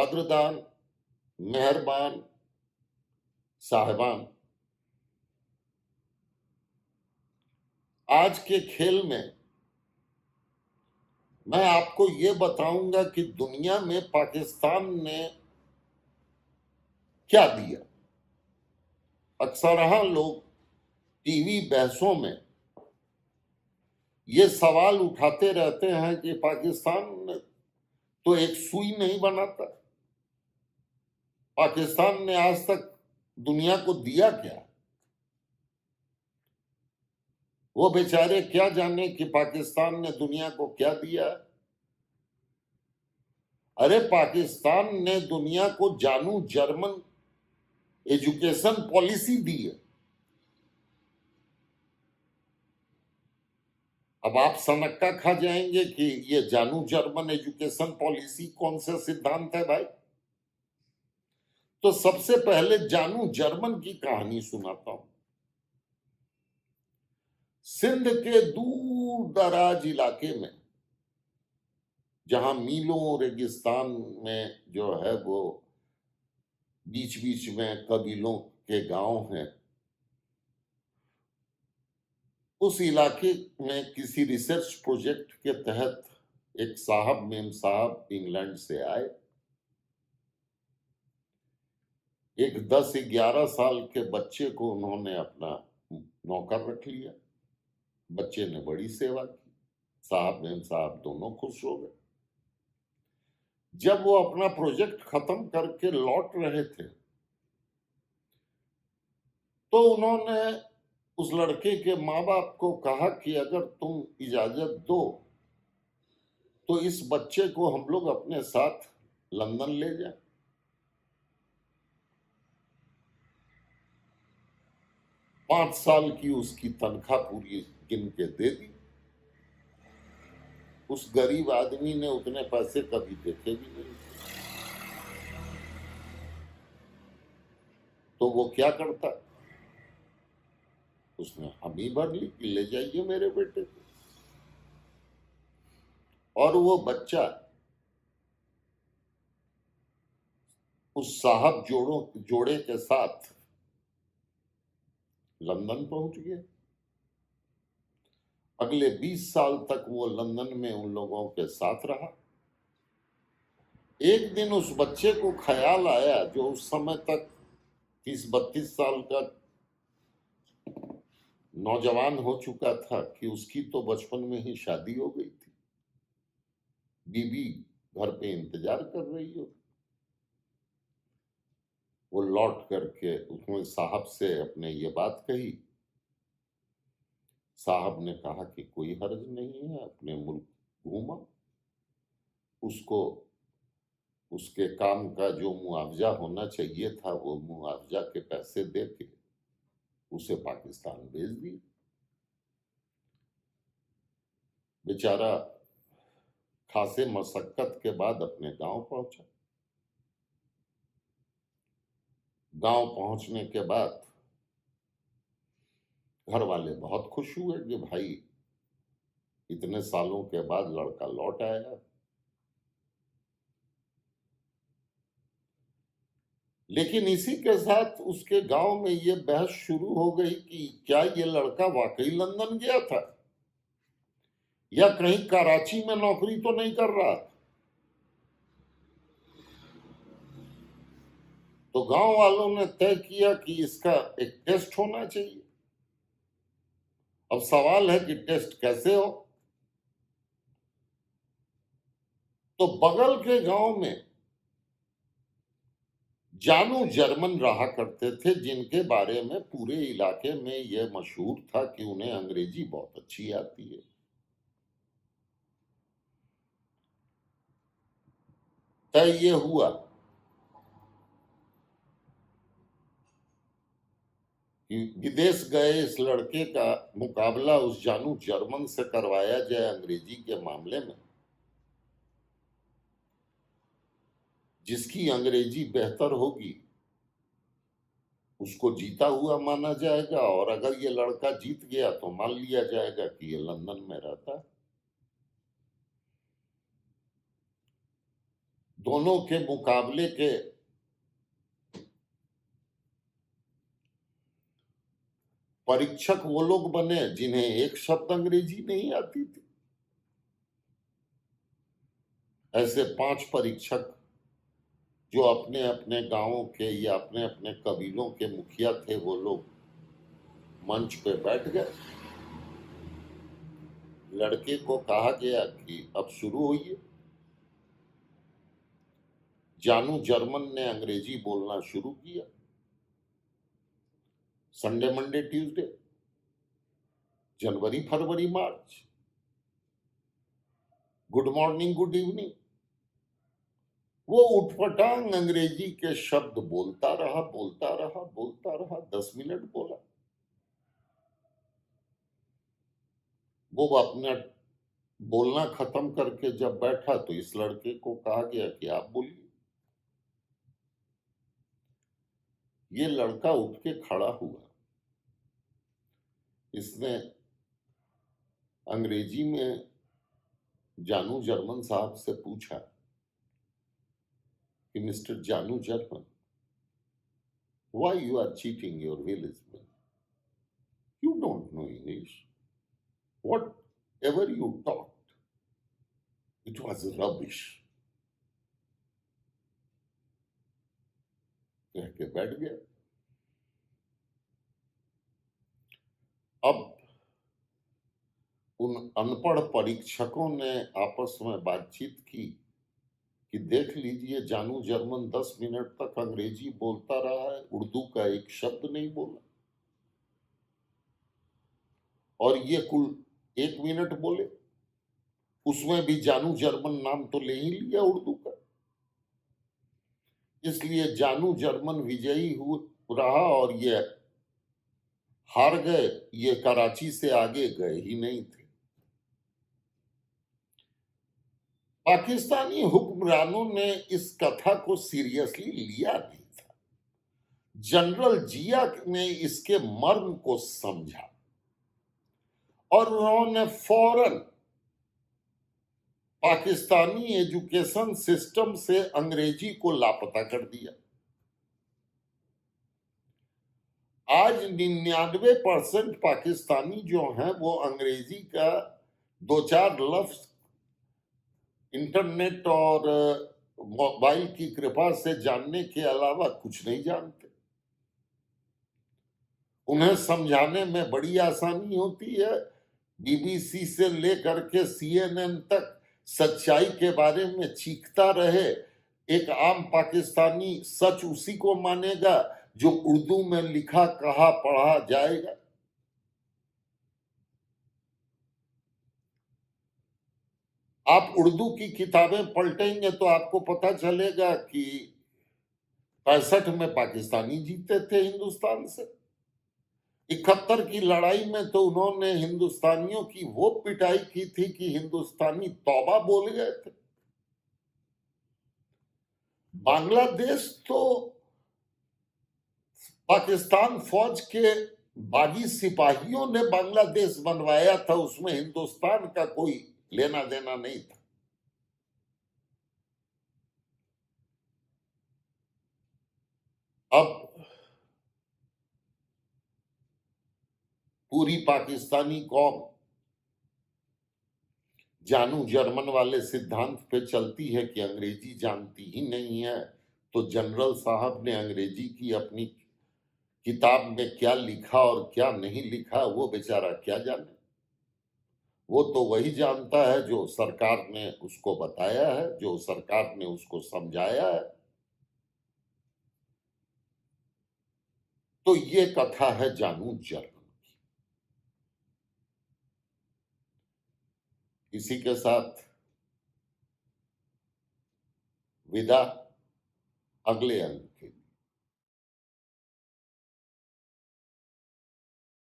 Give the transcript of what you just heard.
कद्रदान, मेहरबान साहिबान, आज के खेल में मैं आपको ये बताऊंगा कि दुनिया में पाकिस्तान ने क्या दिया। अक्सर लोग टीवी बहसों में ये सवाल उठाते रहते हैं कि पाकिस्तान तो एक सुई नहीं बनाता, पाकिस्तान ने आज तक दुनिया को दिया क्या। वो बेचारे क्या जाने कि पाकिस्तान ने दुनिया को क्या दिया। अरे पाकिस्तान ने दुनिया को जानू जर्मन एजुकेशन पॉलिसी दी है। अब आप सनक्का खा जाएंगे कि ये जानू जर्मन एजुकेशन पॉलिसी कौन सा सिद्धांत है भाई। तो सबसे पहले जानू जर्मन की कहानी सुनाता हूं। सिंध के दूर दराज इलाके में, जहां मीलों रेगिस्तान में जो है वो बीच बीच में कबीलों के गांव हैं, उस इलाके में किसी रिसर्च प्रोजेक्ट के तहत एक साहब मेम साहब इंग्लैंड से आए। एक 10-11 साल के बच्चे को उन्होंने अपना नौकर रख लिया। बच्चे ने बड़ी सेवा की, साहब मेम साहब दोनों खुश हो गए। जब वो अपना प्रोजेक्ट खत्म करके लौट रहे थे तो उन्होंने उस लड़के के माँ बाप को कहा कि अगर तुम इजाजत दो तो इस बच्चे को हम लोग अपने साथ लंदन ले जाएं। 5 साल की उसकी तनख्वाह पूरी गिन के दे दी। उस गरीब आदमी ने उतने पैसे कभी देखे भी नहीं। तो वो क्या करता, उसने हामी भर ली कि ले जाइए मेरे बेटे को। और वो बच्चा उस साहब जोड़े के साथ लंदन पहुंच गया। अगले 20 साल तक वो लंदन में उन लोगों के साथ रहा। एक दिन उस बच्चे को ख्याल आया, जो उस समय तक 30-32 साल का नौजवान हो चुका था, कि उसकी तो बचपन में ही शादी हो गई थी, बीवी घर पे इंतजार कर रही हो। वो लौट करके उसने साहब से अपने ये बात कही। साहब ने कहा कि कोई हर्ज नहीं है, अपने मुल्क घूमा। उसको उसके काम का जो मुआवजा होना चाहिए था वो मुआवजा के पैसे दे के उसे पाकिस्तान भेज दिया। बेचारा खासे मशक्कत के बाद अपने गांव पहुंचा। गांव पहुंचने के बाद घर वाले बहुत खुश हुए कि भाई इतने सालों के बाद लड़का लौट आया। लेकिन इसी के साथ उसके गांव में ये बहस शुरू हो गई कि क्या ये लड़का वाकई लंदन गया था या कहीं कराची में नौकरी तो नहीं कर रहा। तो गांव वालों ने तय किया कि इसका एक टेस्ट होना चाहिए। अब सवाल है कि टेस्ट कैसे हो। तो बगल के गांव में जानू जर्मन रहा करते थे, जिनके बारे में पूरे इलाके में यह मशहूर था कि उन्हें अंग्रेजी बहुत अच्छी आती है। तय ये हुआ कि विदेश गए इस लड़के का मुकाबला उस जानू जर्मन से करवाया जाए अंग्रेजी के मामले में। जिसकी अंग्रेजी बेहतर होगी उसको जीता हुआ माना जाएगा, और अगर ये लड़का जीत गया तो मान लिया जाएगा कि ये लंदन में रहता है। दोनों के मुकाबले के परीक्षक वो लोग बने जिन्हें एक शब्द अंग्रेजी नहीं आती थी। ऐसे 5 परीक्षक जो अपने अपने गांवों के या अपने अपने कबीलों के मुखिया थे, वो लोग मंच पे बैठ गए। लड़के को कहा गया कि अब शुरू होइए। जानू जर्मन ने अंग्रेजी बोलना शुरू किया। संडे, मंडे, ट्यूसडे, जनवरी, फरवरी, मार्च, गुड मॉर्निंग, गुड इवनिंग, वो उठपटांग अंग्रेजी के शब्द बोलता रहा, बोलता रहा, बोलता रहा। 10 मिनट बोला। वो अपना बोलना खत्म करके जब बैठा तो इस लड़के को कहा गया कि आप बोलिए। ये लड़का उठ के खड़ा हुआ। इसने अंग्रेजी में जानू जर्मन साहब से पूछा कि mister Janu German, why you are cheating your village man? You don't know English. Whatever you talk, it was rubbish. कह के बैठ गया। अब उन अनपढ़ परीक्षकों ने आपस में बातचीत की कि देख लीजिए, जानू जर्मन 10 मिनट तक अंग्रेजी बोलता रहा है, उर्दू का एक शब्द नहीं बोला, और ये कुल 1 मिनट बोले, उसमें भी जानू जर्मन नाम तो ले ही लिया उर्दू का। इसलिए जानू जर्मन विजयी रहा और ये हार गए। ये कराची से आगे गए ही नहीं थे। पाकिस्तानी हुक्मरानों ने इस कथा को सीरियसली लिया नहीं था। जनरल जिया ने इसके मर्म को समझा और उन्होंने फौरन पाकिस्तानी एजुकेशन सिस्टम से अंग्रेजी को लापता कर दिया। आज 99% पाकिस्तानी जो हैं वो अंग्रेजी का 2-4 लफ्ज इंटरनेट और मोबाइल की कृपा से जानने के अलावा कुछ नहीं जानते। उन्हें समझाने में बड़ी आसानी होती है। बीबीसी से लेकर के CNN तक सच्चाई के बारे में चीखता रहे, एक आम पाकिस्तानी सच उसी को मानेगा जो उर्दू में लिखा कहा पढ़ा जाएगा। आप उर्दू की किताबें पलटेंगे तो आपको पता चलेगा कि 65 में पाकिस्तानी जीते थे हिंदुस्तान से। 71 की लड़ाई में तो उन्होंने हिंदुस्तानियों की वो पिटाई की थी कि हिंदुस्तानी तौबा बोल गए थे। बांग्लादेश तो पाकिस्तान फौज के बागी सिपाहियों ने बांग्लादेश बनवाया था, उसमें हिंदुस्तान का कोई लेना देना नहीं था। अब पूरी पाकिस्तानी कौम जानू जर्मन वाले सिद्धांत पे चलती है कि अंग्रेजी जानती ही नहीं है, तो जनरल साहब ने अंग्रेजी की अपनी किताब में क्या लिखा और क्या नहीं लिखा वो बेचारा क्या जाने। वो तो वही जानता है जो सरकार ने उसको बताया है, जो सरकार ने उसको समझाया है। तो ये कथा है जानू जर्मन। इसी के साथ विदा, अगले अंक